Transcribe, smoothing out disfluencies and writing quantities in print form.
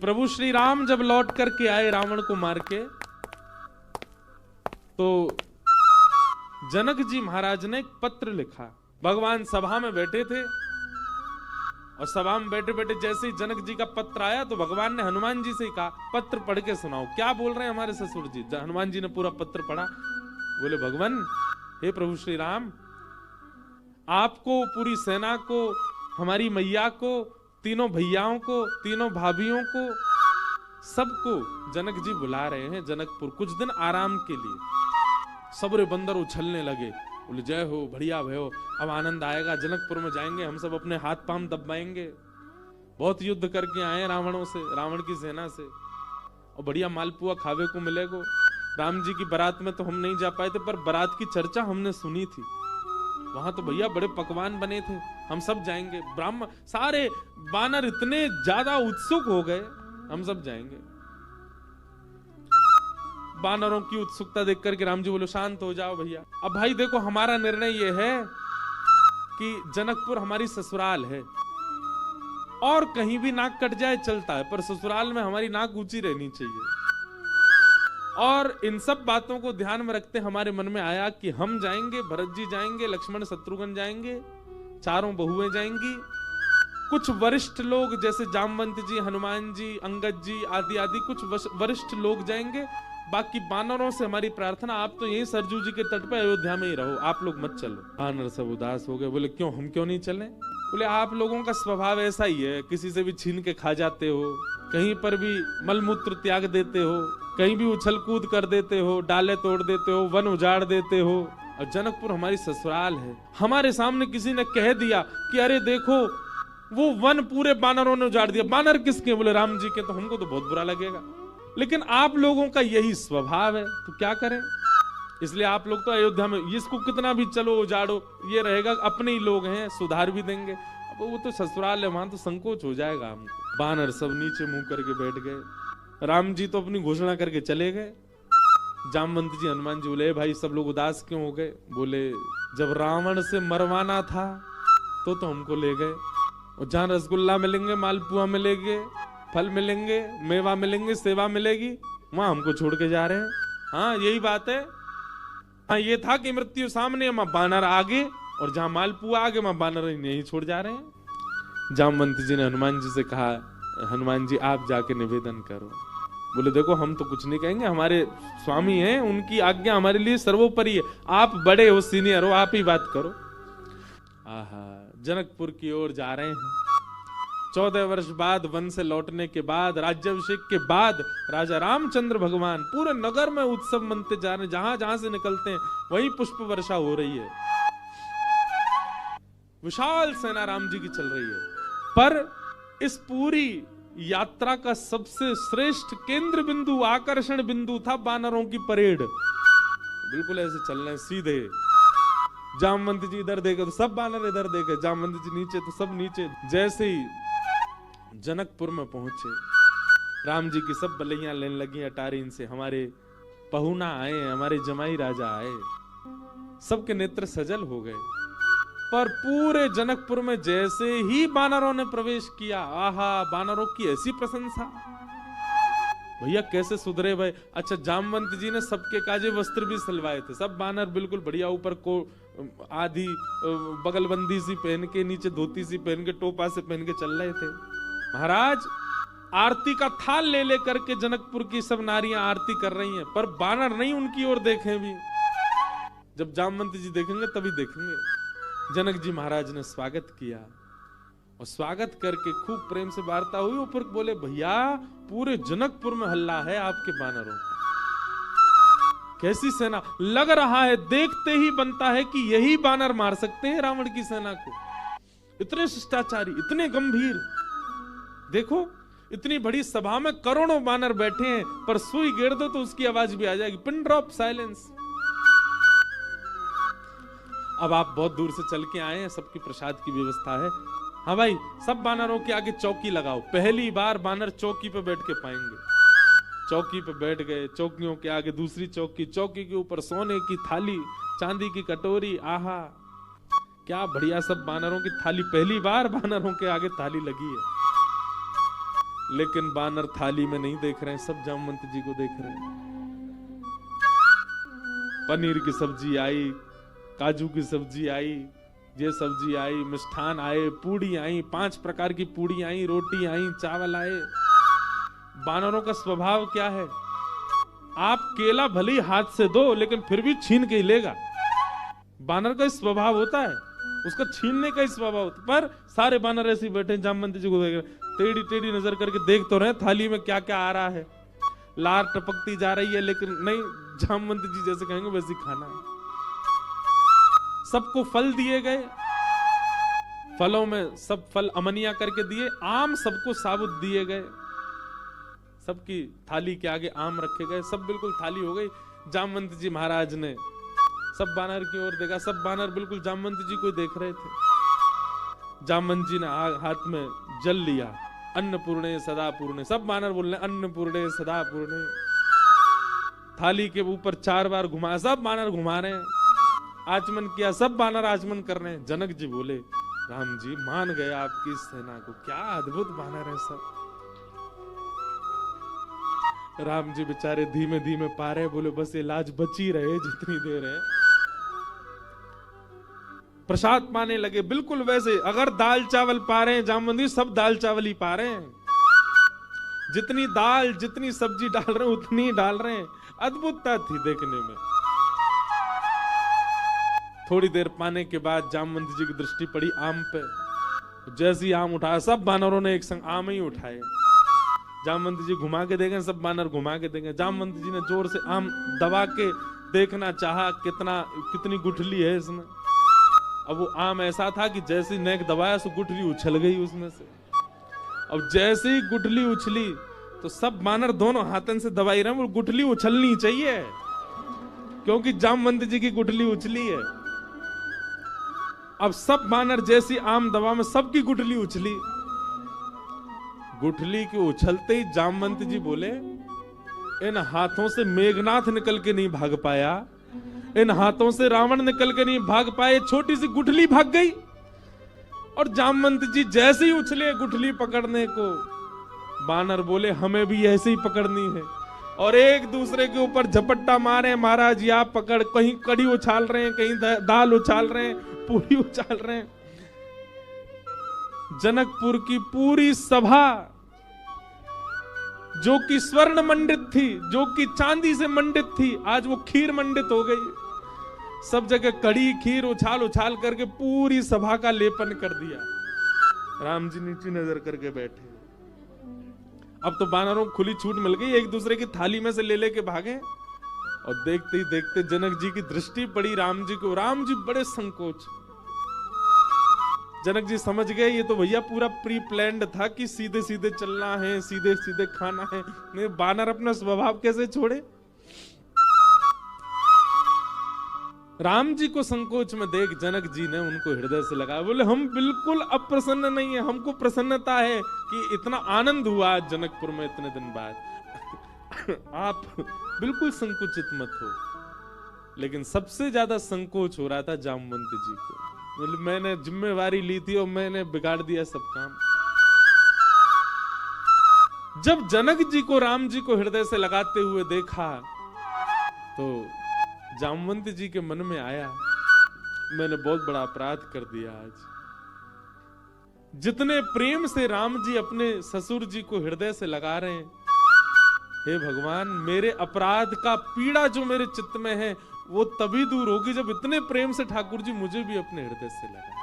प्रभु श्री राम जब लौट करके आए रावण को मार के, तो जनक जी महाराज ने एक पत्र लिखा। भगवान सभा में बैठे थे और सभा में बैठे बैठे जैसे ही जनक जी का पत्र आया तो भगवान ने हनुमान जी से कहा, पत्र पढ़ के सुनाओ, क्या बोल रहे हैं हमारे ससुर जी। हनुमान जी ने पूरा पत्र पढ़ा। बोले, भगवान हे प्रभु श्री राम, आपको, पूरी सेना को, हमारी मैया को, तीनों भैयाओं को, तीनों भाभियों को, सबको जनक जी बुला रहे हैं जनकपुर कुछ दिन आराम के लिए। सबरे बंदर उछलने लगे। बोले, जय हो, बढ़िया भयो, अब आनंद आएगा, जनकपुर में जाएंगे, हम सब अपने हाथ पांव दबाएंगे। बहुत युद्ध करके आए रावणों से, रावण की सेना से, और बढ़िया मालपुआ खावे को मिलेगा। राम जी की बारात में तो हम नहीं जा पाए थे, पर बारात की चर्चा हमने सुनी थी। वहां तो भैया बड़े पकवान बने थे, हम सब जाएंगे। ब्राह्मण सारे बानर इतने ज्यादा उत्सुक हो गए, हम सब जाएंगे। बानरों की उत्सुकता देख करके राम जी बोले, शांत हो जाओ भैया। अब भाई देखो, हमारा निर्णय यह है कि जनकपुर हमारी ससुराल है, और कहीं भी नाक कट जाए चलता है, पर ससुराल में हमारी नाक ऊंची रहनी चाहिए। और इन सब बातों को ध्यान में रखते हमारे मन में आया कि हम जाएंगे, भरत जी जाएंगे, लक्ष्मण शत्रुघ्न जाएंगे, चारों बहुएं जाएंगी, कुछ वरिष्ठ लोग जैसे जामवंत जी, हनुमान जी, अंगद जी आदि आदि कुछ वरिष्ठ लोग जाएंगे। बाकी बानरों से हमारी प्रार्थना, आप तो यहीं सरजू जी के तट पे अयोध्या में ही रहो, आप लोग मत चलो। बानर सब उदास हो गए। बोले, क्यों, हम क्यों नहीं चलें? बोले, आप लोगों का स्वभाव ऐसा ही है, किसी से भी छीन के खा जाते हो, कहीं पर भी मलमूत्र त्याग देते हो, कहीं भी उछल कूद कर देते हो, डाले तोड़ देते हो, वन उजाड़ देते हो। और जनकपुर हमारी ससुराल है। हमारे सामने किसी ने कह दिया कि अरे देखो, वो वन पूरे बानरों ने उजाड़ दिया। बानर किसके? बोले, राम जी के। तो हमको तो बहुत बुरा लगेगा, लेकिन आप लोगों का यही स्वभाव है, तो क्या करें। इसलिए आप लोग तो अयोध्या में, इसको कितना भी चलो उजाड़ो, ये रहेगा अपने ही लोग हैं, सुधार भी देंगे। अब वो तो ससुराल है, वहां तो संकोच हो जाएगा हमको। बानर सब नीचे मुंह करके बैठ गए। राम जी तो अपनी घोषणा करके चले गए। जामवंत जी, हनुमान जी बोले, भाई सब लोग उदास क्यों हो गए? बोले, जब रावण से मरवाना था तो हमको ले गए, और जहां रसगुल्ला मिलेंगे, मालपुआ मिलेंगे, फल मिलेंगे, मेवा मिलेंगे, सेवा मिलेगी, वहां हमको छोड़ के जा रहे हैं। हाँ, यही बात है। हाँ, ये था कि मृत्यु सामने, वहां बानर आगे, और जहां मालपुआ आगे, वहां बानर नहीं छोड़ जा रहे हैं। जामवंत जी ने हनुमान जी से कहा, हनुमान जी आप जाके निवेदन करो। बोले, देखो हम तो कुछ नहीं कहेंगे, हमारे स्वामी हैं, उनकी आज्ञा हमारे लिए सर्वोपरि है, आप बड़े हो, सीनियर हो, आप ही बात करो। आहा, जनकपुर की ओर जा रहे हैं। 14 वर्ष बाद, वन से लौटने के बाद, राज्याभिषेक के बाद, राजा रामचंद्र भगवान पूरे नगर में उत्सव मनते जा रहे हैं। जहां जहां से निकलते हैं वहीं पुष्प वर्षा हो रही है, विशाल सेना राम जी की चल रही है। पर इस पूरी यात्रा का सबसे श्रेष्ठ केंद्र बिंदु, आकर्षण बिंदु था बानरों की परेड। बिल्कुल ऐसे चल रहे हैं सीधे। जामवंत जी इधर देखे तो सब बानर इधर देखे, जामवंत जी नीचे तो सब नीचे। जैसे ही जनकपुर में पहुंचे, राम जी की सब बलैया लेने लगी अटारीन से, हमारे पहुना आए, हमारे जमाई राजा आए, सबके नेत्र सजल हो गए। पर पूरे जनकपुर में जैसे ही बानरों ने प्रवेश किया, आहा, बानरों की ऐसी प्रशंसा। भैया कैसे सुधरे भाई। अच्छा, जामवंत जी ने सबके काजे वस्त्र भी सिलवाए थे, सब बानर बिल्कुल बढ़िया, ऊपर को आधी बगलबंदी सी पहन के, नीचे धोती सी पहन के, टोपा से पहन के चल रहे थे। महाराज आरती का थाल ले लेकर के जनकपुर की सब नारियां आरती कर रही हैं, पर बानर नहीं उनकी ओर देखें भी। जब जामवंत जी देखेंगे तभी देखेंगे। जनक जी महाराज ने स्वागत किया, और स्वागत करके खूब प्रेम से वार्ता हुई। ऊपर बोले, भैया पूरे जनकपुर में हल्ला है आपके बानरों का, कैसी सेना। लग रहा है, देखते ही बनता है कि यही बानर मार सकते हैं रावण की सेना को। इतने शिष्टाचारी, इतने गंभीर। देखो, इतनी बड़ी सभा में करोड़ों बानर बैठे हैं, पर सुई गिर दो तो उसकी आवाज भी आ जाएगी। Pin drop silence. अब आप बहुत दूर से चल के आए हैं, सबकी प्रसाद की व्यवस्था है। हाँ भाई, सब बानरों के आगे चौकी लगाओ। पहली बार बानर चौकी पे बैठ के पाएंगे। चौकी पे बैठ गए, चौकियों के आगे दूसरी चौकी, चौकी के ऊपर सोने की थाली, चांदी की कटोरी। आहा, क्या बढ़िया, सब बानरों की थाली, पहली बार बानरों के आगे थाली लगी है। लेकिन बानर थाली में नहीं देख रहे हैं, सब जामवंत जी को देख रहे हैं। पनीर की सब्जी आई, काजू की सब्जी आई, ये सब्जी आई, मिष्ठान आए, पूड़ी आई, 5 प्रकार की पूड़ी आई, रोटी आई, चावल आए। बानरों का स्वभाव क्या है? आप केला भले ही हाथ से दो लेकिन फिर भी छीन के ही लेगा। बानर का स्वभाव होता है, उसका छीनने का स्वभाव होता है। पर सारे बानर ऐसे बैठे जामवंत जी को देख रहे, टेढ़ी टेढ़ी नजर करके देख तो रहे थाली में क्या क्या आ रहा है। लार टपकती जा रही है लेकिन नहीं, जामवंत जी जैसे कहेंगे वैसे खाना है। सबको फल दिए गए, फलों में सब फल अमनिया करके दिए, आम सबको साबुत दिए गए, सबकी थाली के आगे आम रखे गए, सब बिल्कुल थाली हो गई। जामवंत जी महाराज ने सब बानर की ओर देखा, सब बानर बिल्कुल जामवंत जी को देख रहे थे। जामवंत जी ने हाथ में जल लिया, अन्नपूर्णे सदा पूर्णे, सब बानर बोल रहे अन्नपूर्णे सदा पूर्णे। थाली के ऊपर 4 बार घुमाया, सब बानर घुमा रहे हैं। आचमन किया, सब बानर आचमन कर रहे हैं। जनक जी बोले राम जी मान गए आपकी सेना को, क्या अद्भुत बानर है सब। राम जी बेचारे धीमे धीमे पा रहे, बोले बस ये लाज बची रहे जितनी देर है। प्रसाद पाने लगे बिल्कुल वैसे, अगर दाल चावल पा रहे हैं जामवंत जी, सब दाल चावल ही पा रहे हैं। जितनी दाल जितनी सब्जी डाल रहे हैं उतनी डाल रहे हैं। अद्भुतता थी देखने में। थोड़ी देर पाने के बाद जामवंत जी की दृष्टि पड़ी आम पे। जैसे ही आम उठाया, सब बानरों ने एक संग आम ही उठाए। जामवंत जी घुमा के देखें, सब बानर घुमा के देखें। जामवंत जी ने जोर से आम दबा के देखना चाहा कितनी गुठली है इसमें। अब वो आम ऐसा था कि जैसे नेक दबाया सो गुठली उछल गई उसमें से। अब जैसे ही गुठली उछली तो सब बानर दोनों हाथन से दबाई रहे, वो गुठली उछलनी चाहिए क्योंकि जामवंत जी की गुठली उछली है। अब सब बानर जैसी आम दबा में सबकी गुठली उछली। गुठली के उछलते ही जामवंत जी बोले इन हाथों से मेघनाथ निकल के नहीं भाग पाया, इन हाथों से रावण निकल के नहीं भाग पाए, छोटी सी गुठली भाग गई। और जामवंत जी जैसे ही उछले गुठली पकड़ने को, बानर बोले हमें भी ऐसे ही पकड़नी है। और एक दूसरे के ऊपर झपट्टा मारे, महाराज आप पकड़, कहीं कड़ी उछाल रहे हैं, कहीं दाल उछाल रहे हैं, पूरी उछाल रहे हैं। जनकपुर की पूरी सभा जो कि स्वर्ण मंडित थी, जो कि चांदी से मंडित थी, आज वो खीर मंडित हो गई। सब जगह कड़ी खीर उछाल उछाल करके पूरी सभा का लेपन कर दिया। राम जी नीचे नजर करके बैठे। अब तो बानरों को खुली छूट मिल गई, एक दूसरे की थाली में से ले लेके भागे। और देखते ही देखते जनक जी की दृष्टि पड़ी राम जी को। राम जी बड़े संकोच। जनक जी समझ गए ये तो भैया पूरा प्री प्लान्ड था कि सीधे सीधे चलना है, सीधे सीधे खाना है। नहीं, बानर अपना स्वभाव कैसे छोड़े। राम जी को संकोच में देख जनक जी ने उनको हृदय से लगाया, बोले हम बिल्कुल अप्रसन्न नहीं है, हमको प्रसन्नता है कि इतना आनंद हुआ आज जनकपुर में इतने दिन बाद। आप बिल्कुल संकुचित मत हो। लेकिन सबसे ज्यादा संकोच हो रहा था जामवंत जी को। मैंने जिम्मेवारी ली थी और मैंने बिगाड़ दिया सब काम। जब जनक जी को राम जी को हृदय से लगाते हुए देखा तो जामवंत जी के मन में आया मैंने बहुत बड़ा अपराध कर दिया। आज जितने प्रेम से राम जी अपने ससुर जी को हृदय से लगा रहे हैं, हे भगवान मेरे अपराध का पीड़ा जो मेरे चित्त में है वो तभी दूर होगी जब इतने प्रेम से ठाकुर जी मुझे भी अपने हृदय से लगा।